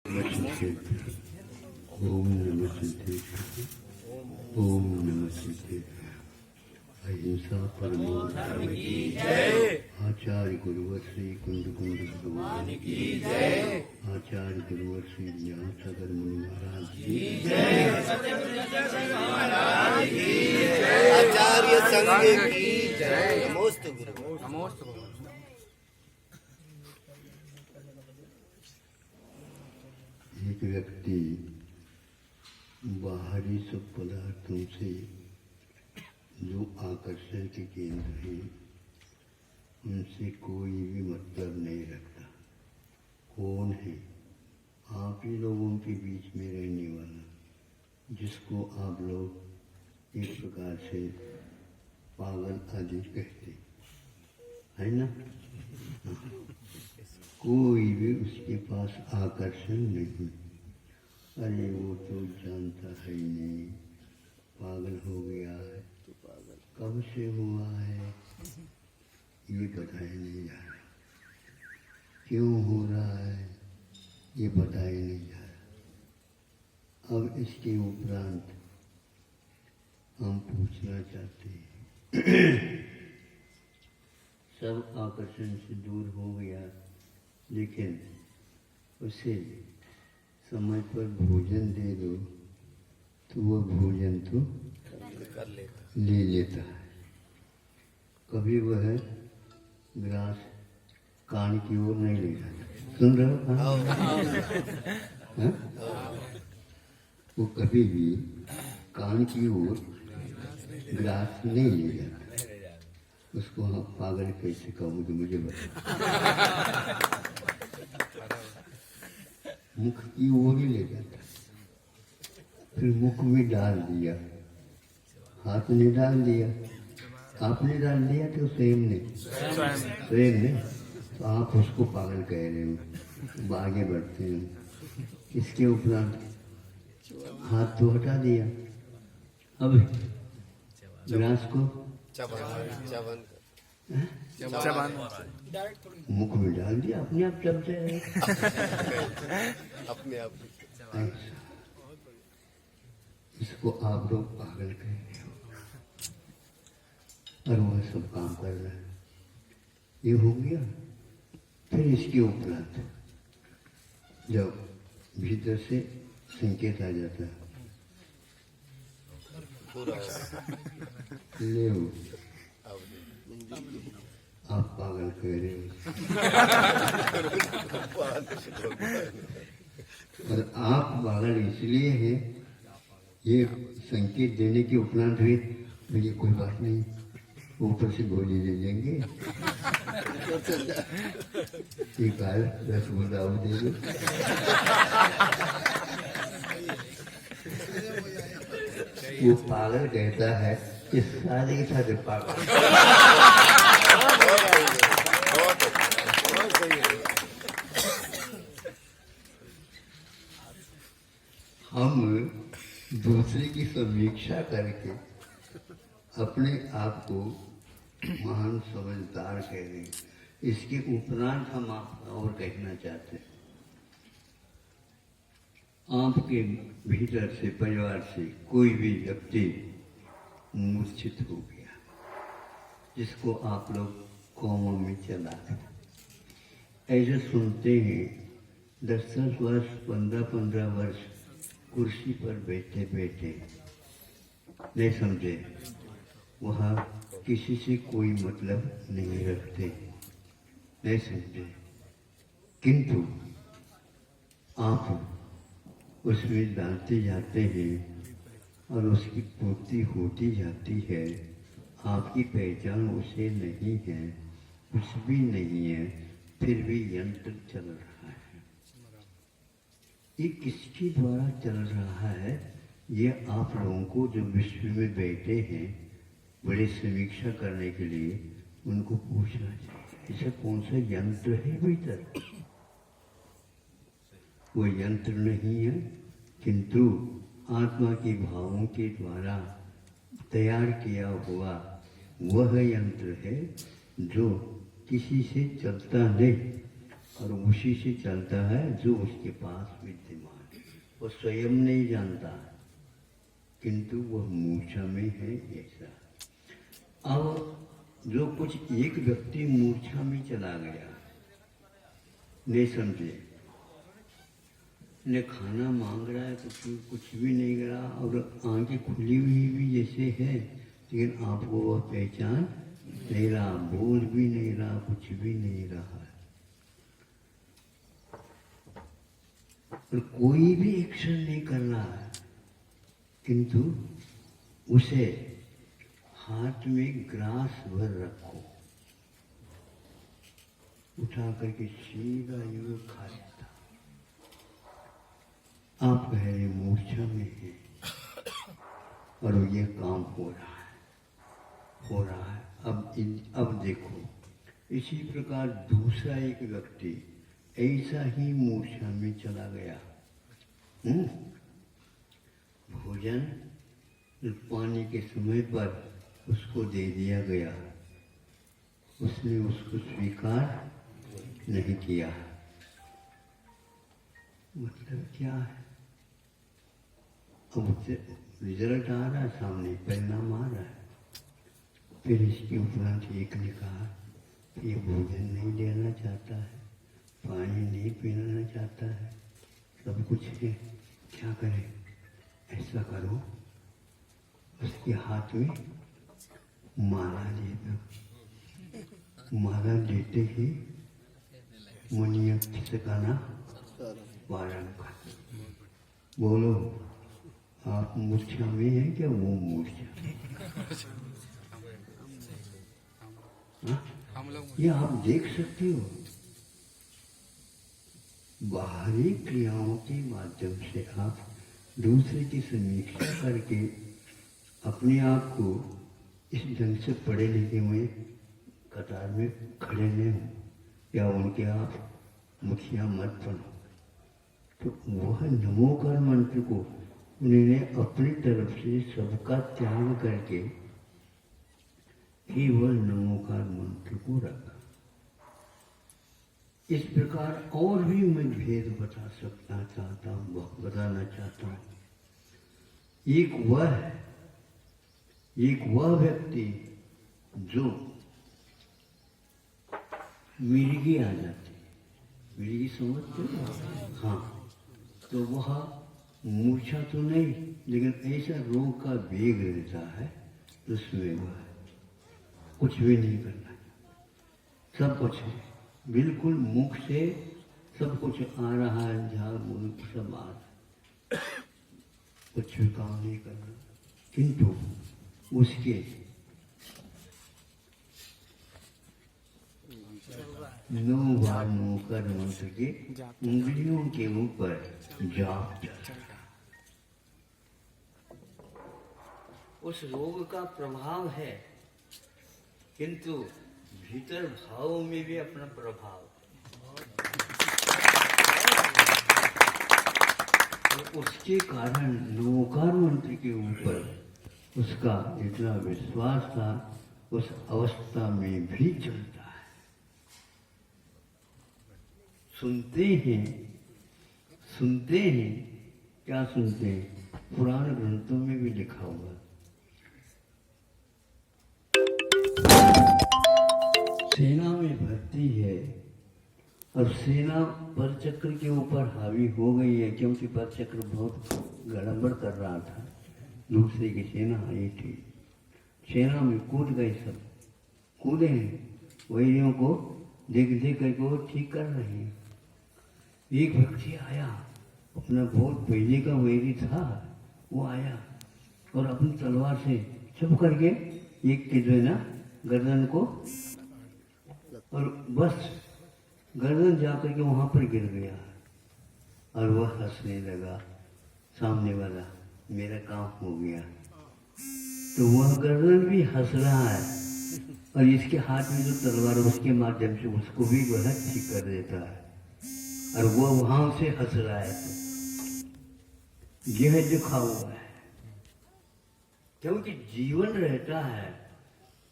नमः ओम नमः सिद्धेश्वर ओम नमः सिद्धेश्वर अहिंसा परमो धर्म की जय। आचार्य गुरुवर श्री कुंद कुंद भगवान की जय। आचार्य गुरुवर श्री ज्ञान सागर मुनि महाराज की जय। आचार्य संघ की जय। नमोस्तु गुरु नमोस्तु। एक व्यक्ति बाहरी सब पदार्थों से जो आकर्षण के केंद्र हैं उनसे कोई भी मतलब नहीं रखता। कौन है? आप ही लोगों के बीच में रहने वाला, जिसको आप लोग एक प्रकार से पागल आदि कहते है ना। कोई भी उसके पास आकर्षण नहीं। अरे वो तो जानता है ही नहीं, पागल हो गया है। तो पागल कब से हुआ है ये बताया नहीं जा रहा, क्यों हो रहा है ये बताया नहीं जा रहा। अब इसके उपरांत हम पूछना चाहते हैं सब आकर्षण से दूर हो गया, लेकिन उसे समय पर भोजन दे दो तो वह भोजन तो ले लेता है। कभी वह ग्रास कान की ओर नहीं ले जाता। सुन रहे हो? वो कभी भी कान की ओर ग्रास नहीं ले जाता। उसको हाँ पागल कैसे कहूँ तो मुझे बता। मुख की ओर ही ले जाता, फिर मुख में डाल दिया, हाथ ने डाल दिया, आपने डाल दिया तो स्वयं ने तो आप उसको पागल कह रहे हो। आगे बढ़ते हैं। इसके उपरांत हाथ तो हटा दिया, अब ग्रास को मुख में डाल दिया, अपने आप चब जाए अपने आप। इसको आप लोग पागल कह रहे हो और वह सब काम कर रहा है। ये हो गया। फिर इसके उपरांत जब भीतर से संकेत आ जाता है, ले आप पागल कह रहे हो और आप पागल इसलिए हैं, ये संकेत देने के उपरांत हुए मुझे कोई बात नहीं, ऊपर से गोली ले लेंगे। एक आए 10 गुंडा दे दो। वो पागल कहता है कि सारे के सारे पागल। हम दूसरे की समीक्षा करके अपने आप को महान समझदार कह रहे हैं। इसके उपरांत हम आप और कहना चाहते हैं, आपके भीतर से परिवार से कोई भी व्यक्ति मूर्छित हो गया, जिसको आप लोग कौमों में चला है। ऐसे सुनते हैं 10-10 वर्ष 15-15 वर्ष कुर्सी पर बैठे बैठे नहीं समझे, वहाँ किसी से कोई मतलब नहीं रखते, नहीं समझे, किंतु आप उसमें डालते जाते हैं और उसकी पूर्ति होती जाती है। आपकी पहचान उसे नहीं है, कुछ भी नहीं है, फिर भी यंत्र चल रहा है। ये किसके द्वारा चल रहा है? ये आप लोगों को जो विश्व में बैठे हैं बड़े समीक्षा करने के लिए, उनको पूछना चाहिए ऐसा कौन सा यंत्र है भीतर। वो यंत्र नहीं है, किंतु आत्मा के भावों के द्वारा तैयार किया हुआ वह यंत्र है जो किसी से चलता नहीं और उसी से चलता है जो उसके पास विद्यमान है। वो स्वयं नहीं जानता किंतु वह मूर्छा में है ऐसा। अब जो कुछ एक व्यक्ति मूर्छा में चला गया, नहीं समझे, ने खाना मांग रहा है तो कुछ भी नहीं करा और आंखें खुली हुई भी जैसे है, लेकिन आपको वह पहचान नहीं रहा, बोल भी नहीं रहा, कुछ भी नहीं रहा है। और कोई भी एक्शन नहीं कर रहा है, किंतु उसे हाथ में ग्रास भर रखो, उठा करके सीधा यूं खा लेता। आप कह रहे मूर्छा में है और ये काम हो रहा है। अब देखो, इसी प्रकार दूसरा एक व्यक्ति ऐसा ही मूर्छा में चला गया। भोजन पानी के समय पर उसको दे दिया गया, उसने उसको स्वीकार नहीं किया। मतलब क्या है? अब उससे रिजल्ट आ रहा है सामने, परिणाम आ रहा है। फिर इसके उपरांत एक ने कहा ये भोजन नहीं लेना चाहता है, पानी नहीं पीना चाहता है, सब कुछ है, क्या करे? ऐसा करो, उसके हाथ में माला दे दो। माला देते ही मुनिया खिसकाना वारण कर। बोलो, आप मूर्छा में हैं क्या? वो मूर्छा ये आप देख सकते हो। बाहरी क्रियाओं के माध्यम से आप दूसरे की समीक्षा करके अपने आप को इस ढंग से पढ़े लिखे हुए कतार में खड़े नहीं हो या उनके आप मुखिया मत बनो। तो वह नमोकार मंत्र को उन्होंने अपनी तरफ से सबका त्याग करके केवल नमोकार मंत्र को रखा। इस प्रकार और भी मैं भेद बताना चाहता हूँ। एक वह व्यक्ति जो मिर्गी आ जाती, मिर्गी समझते हो? हाँ, तो वह मूर्छा तो नहीं, लेकिन ऐसा रोग का वेग रहता है, उसमें वह कुछ भी नहीं करना, सब कुछ है, बिल्कुल मुख से सब कुछ आ रहा है, झाड़ मुख सब आ रहा है, कुछ भी काम नहीं करना। किंतु उसके नौ बार नौकर मंत्र के उंगलियों के ऊपर जाप चल रहा। उस रोग का प्रभाव है, किंतु भीतर भाव में भी अपना प्रभाव और उसके कारण नौकार मंत्र के ऊपर उसका इतना विश्वास था, उस अवस्था में भी चलता है। सुनते हैं, क्या सुनते हैं? पुराण ग्रंथों में भी लिखा हुआ, सेना में भर्ती है और सेना परचक्र के ऊपर हावी हो गई है, क्योंकि परचक्र बहुत गड़बड़ कर रहा था। दूसरे की सेना आई थी, सेना में कूद गए, सब कूदे हैं, वैरियों को देख करके वो ठीक कर रहे हैं। एक व्यक्ति आया, अपना बहुत पहले का वैरी था, वो आया और अपनी तलवार से चुप करके एक के जो है ना गर्दन को, और बस गर्दन जाकर के वहां पर गिर गया और वह हंसने लगा, सामने वाला, मेरा काम हो गया। तो वह गर्दन भी हंस रहा है और इसके हाथ में जो तलवार उसके माध्यम से उसको भी वह ठीक कर देता है और वह वहां से हंस रहा है। तो यह लिखा हुआ है, क्योंकि जीवन रहता है,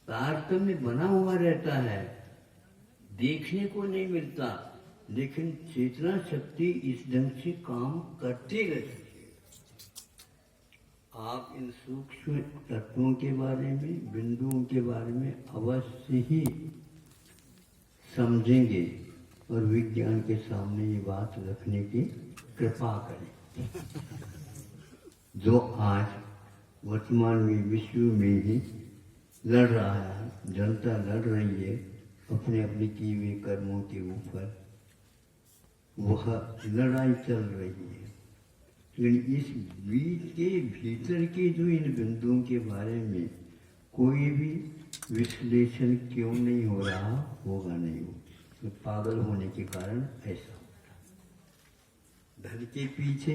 तारतम्य बना हुआ रहता है, देखने को नहीं मिलता, लेकिन चेतना शक्ति इस ढंग से काम करती रहती है। आप इन सूक्ष्म तत्वों के बारे में, बिंदुओं के बारे में अवश्य ही समझेंगे और विज्ञान के सामने ये बात रखने की कृपा करें। जो आज वर्तमान में विश्व में ही लड़ रहा है, जनता लड़ रही है अपने अपने किए हुए कर्मों के ऊपर, वह लड़ाई चल रही है। लेकिन इस बीच के भीतर के जो इन बिंदुओं के बारे में कोई भी विश्लेषण क्यों नहीं हो रहा, होगा नहीं हो, तो पागल होने के कारण ऐसा होता है। धन के पीछे,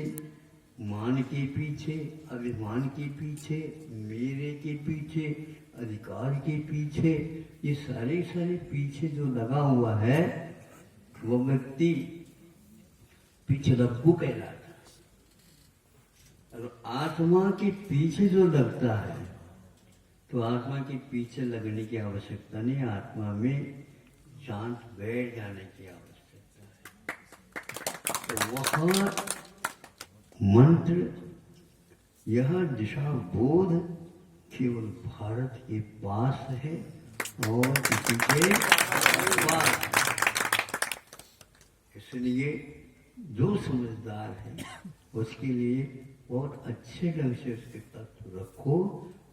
मान के पीछे, अभिमान के पीछे, मेरे के पीछे, अधिकार के पीछे, ये सारे पीछे जो लगा हुआ है वो व्यक्ति पीछे रब्बू कहलाता है। और आत्मा के पीछे जो लगता है तो आत्मा के पीछे लगने की आवश्यकता नहीं, आत्मा में शांत बैठ जाने की आवश्यकता है। तो वह मंत्र, यह दिशा बोध केवल भारत के पास है और किसी के पास। इसलिए जो समझदार है उसके लिए बहुत अच्छे ढंग से उसके तत्व रखो,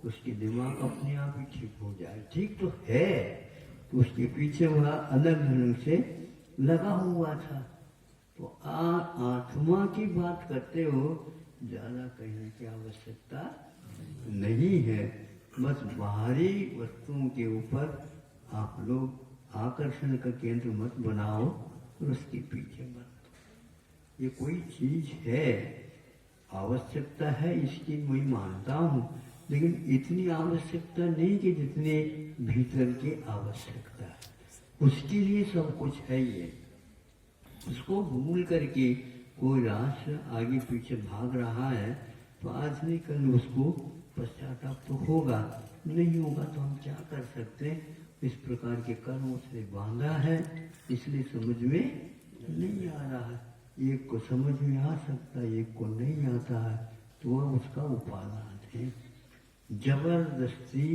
उसके दिमाग अपने आप ही ठीक हो जाए। ठीक तो है, तो उसके पीछे वह अलग ढंग से लगा हुआ था। तो आत्मा की बात करते हो, ज्यादा कहने की आवश्यकता नहीं है। बस बाहरी वस्तुओं के ऊपर आप लोग आकर्षण का केंद्र मत बनाओ और उसके पीछे मत। ये कोई चीज है, आवश्यकता है, इसकी मैं मानता हूँ, लेकिन इतनी आवश्यकता नहीं कि जितने भीतर की आवश्यकता है। उसके लिए सब कुछ है ये। उसको भूल करके कोई राष्ट्र आगे पीछे भाग रहा है तो आज नहीं कल उसको पश्चाताप तो होगा, नहीं होगा तो हम क्या कर सकते हैं। इस प्रकार के कर्मों से बांधा है, इसलिए समझ में नहीं आ रहा है। एक को समझ में आ सकता है, एक को नहीं आता है, तो वह उसका उपादान है। जबरदस्ती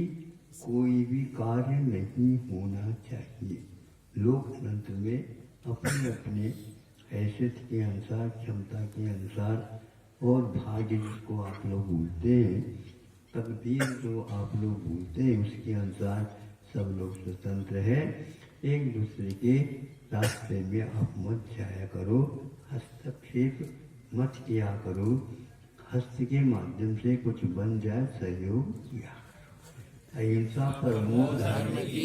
कोई भी कार्य नहीं होना चाहिए। लोग अंत में अपने अपने हैसियत के अनुसार, क्षमता के अनुसार और भाग्य जिसको आप लोग बोलते हैं, तकदीर जो आप लोग बोलते हैं, उसके अनुसार सब लोग स्वतंत्र है। एक दूसरे के रास्ते में आप मत जाया करो, हस्तक्षेप मत किया करो। हस्त के माध्यम से कुछ बन जाए, सहयोग किया करो। अहिंसा परमो धर्म की